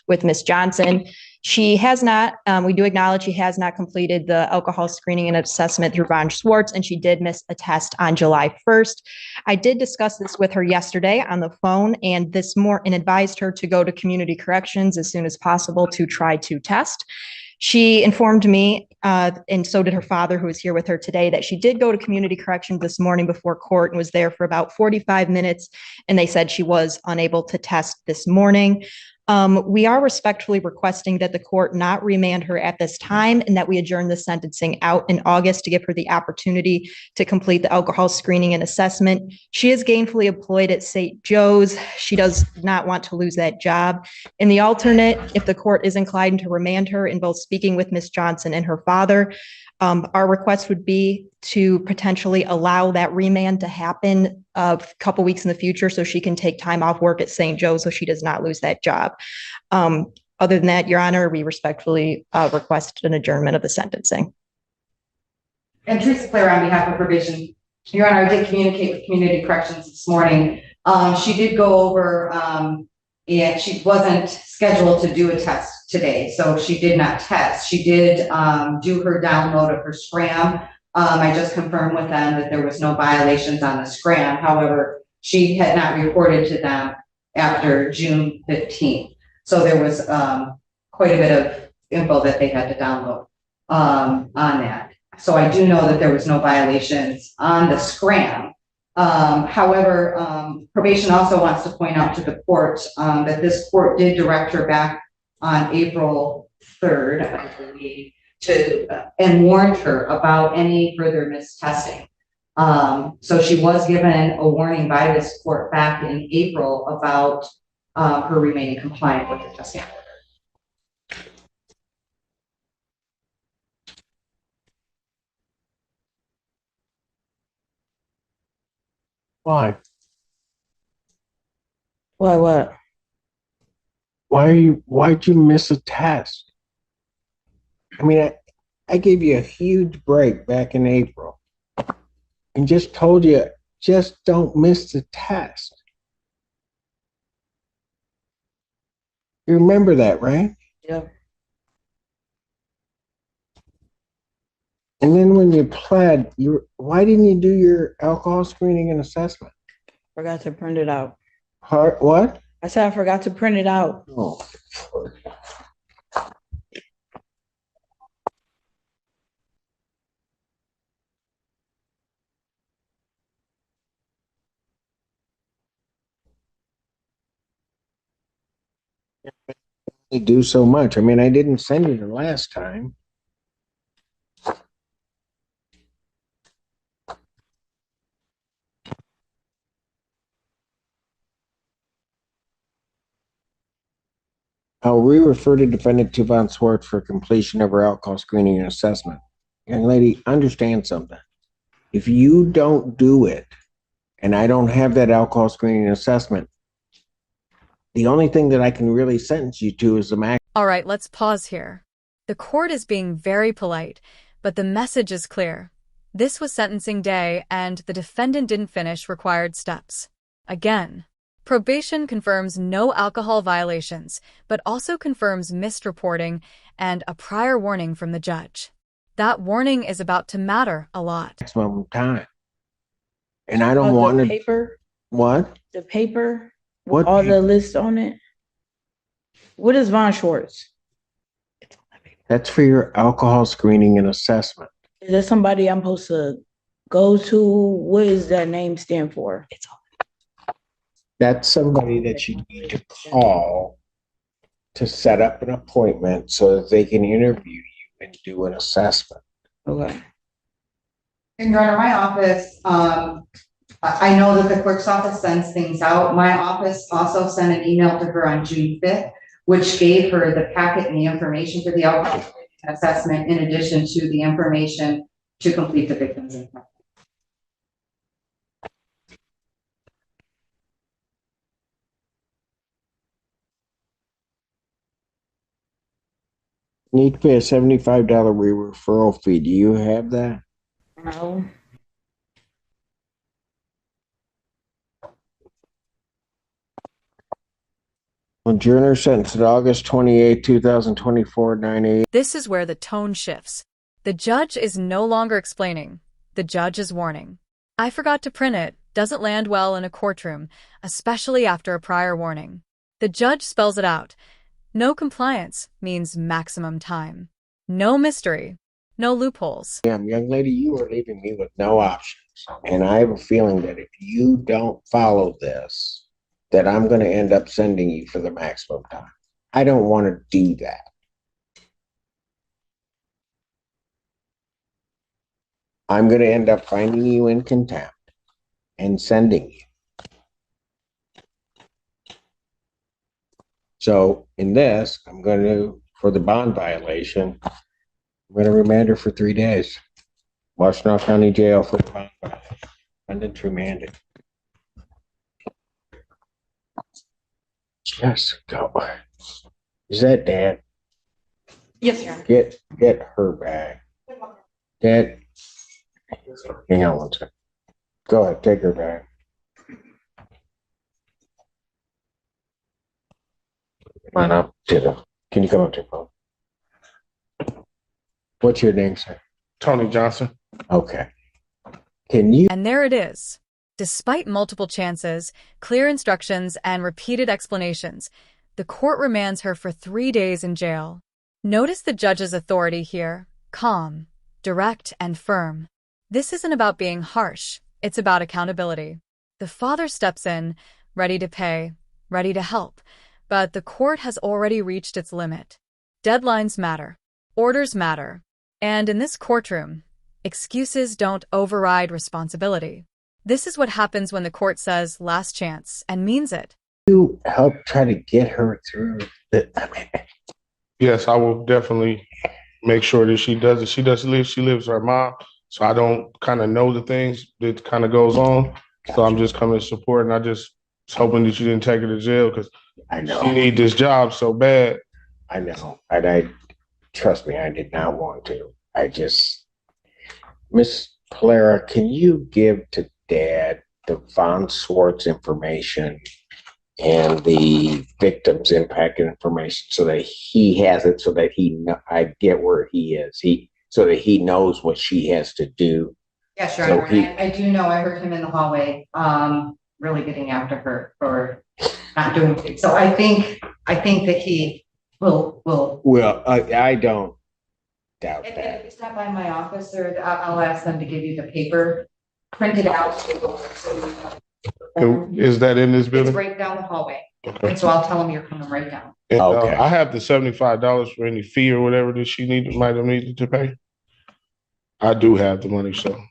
with Ms. Johnson. She has not, we do acknowledge she has not completed the alcohol screening and assessment through Von Schwartz, and she did miss a test on July 1st. I did discuss this with her yesterday on the phone and advised her to go to community corrections as soon as possible to try to test. She informed me, and so did her father, who is here with her today, that she did go to community corrections this morning before court and was there for about 45 minutes, and they said she was unable to test this morning. We are respectfully requesting that the court not remand her at this time and that we adjourn the sentencing out in August to give her the opportunity to complete the alcohol screening and assessment. She is gainfully employed at St. Joe's. She does not want to lose that job. In the alternate, if the court is inclined to remand her in both speaking with Ms. Johnson and her father, our request would be to potentially allow that remand to happen a couple weeks in the future so she can take time off work at St. Joe's so she does not lose that job. Other than that, Your Honor, we respectfully request an adjournment of the sentencing. And Teresa Clare on behalf of probation. Your Honor, I did communicate with community corrections this morning. She did go over and she wasn't scheduled to do a test today, so she did not test. She did do her download of her scram. I just confirmed with them that there was no violations on the scram. However, she had not reported to them after June 15th. So there was quite a bit of info that they had to download on that. So I do know that there was no violations on the scram. However, probation also wants to point out to the court that this court did direct her back on April 3rd, I believe, and warned her about any further mistesting. So she was given a warning by this court back in April about her remaining compliant with the testing order. Why? Why what? Why'd you miss a test? I mean, I gave you a huge break back in April and just told you, just don't miss the test. You remember that, right? Yeah. And then when you pled, why didn't you do your alcohol screening and assessment? Forgot to print it out. What? I said I forgot to print it out. Oh. They do so much. I mean, I didn't send you the last time. I'll re-refer to defendant to Von Schwartz for completion of her alcohol screening and assessment. Young lady, understand something. If you don't do it, and I don't have that alcohol screening and assessment, the only thing that I can really sentence you to is the max. All right, let's pause here. The court is being very polite, but the message is clear. This was sentencing day, and the defendant didn't finish required steps. Again, probation confirms no alcohol violations, but also confirms missed reporting and a prior warning from the judge. That warning is about to matter a lot. Maximum time. And I don't want the to. paper. What? The paper. What? All the lists on it. What is Von Schwartz? That's for your alcohol screening and assessment. Is that somebody I'm supposed to go to? What does that name stand for? That's somebody that you need to call to set up an appointment so that they can interview you and do an assessment. Okay. And Your Honor, my office, I know that the clerk's office sends things out. My office also sent an email to her on June 5th, which gave her the packet and the information for the alcohol assessment in addition to the information to complete the victim's impact. Need to pay a $75 referral fee. Do you have that? No. Adjourner sentenced August 28, 2024, 9 a.m. This is where the tone shifts. The judge is no longer explaining. The judge is warning. I forgot to print it doesn't land well in a courtroom, especially after a prior warning. The judge spells it out. No compliance means maximum time. No mystery. No loopholes. Young lady, you are leaving me with no options. And I have a feeling that if you don't follow this, that I'm going to end up sending you for the maximum time. I don't want to do that. I'm going to end up finding you in contempt and sending you. So in this, I'm going to, for the bond violation, I'm going to remand her for 3 days. Washtenaw County Jail for the bond violation. Defendant's remanded. Just go. Is that Dad? Yes, Your Honor. Get her back. Dad, hang on one second. Go ahead, take her back. Come on up to the. Can you come up to the phone? What's your name, sir? Tony Johnson. Okay. Can you? And there it is. Despite multiple chances, clear instructions, and repeated explanations, the court remands her for 3 days in jail. Notice the judge's authority here: calm, direct, and firm. This isn't about being harsh. It's about accountability. The father steps in, ready to pay, ready to help, but the court has already reached its limit. Deadlines matter. Orders matter. And in this courtroom, excuses don't override responsibility. This is what happens when the court says last chance and means it. You help try to get her through the. Yes, I will definitely make sure that she does it. She lives with her mom, so I don't kind of know the things that kind of goes on. So I'm just coming to support, and I just was hoping that you didn't take her to jail because I know. she need this job so bad. I know. And I trust me, I did not want to. I just, Miss Polera, can you give to Dad the Von Swartz information and the victim's impact information so that he has it, so that I get where he is, so that he knows what she has to do. Yes, Your So Honor. I do know, I heard him in the hallway, really getting after her for not doing it. So I think that he will. Well, I don't doubt If that. you stop by my office, or I'll ask them to give you the paper printed out. Is that in this It's building? right down the hallway. Okay. And so I'll tell them you're coming right down. And, Okay. I have the $75 for any fee or whatever that she might have needed to pay. I do have the money, so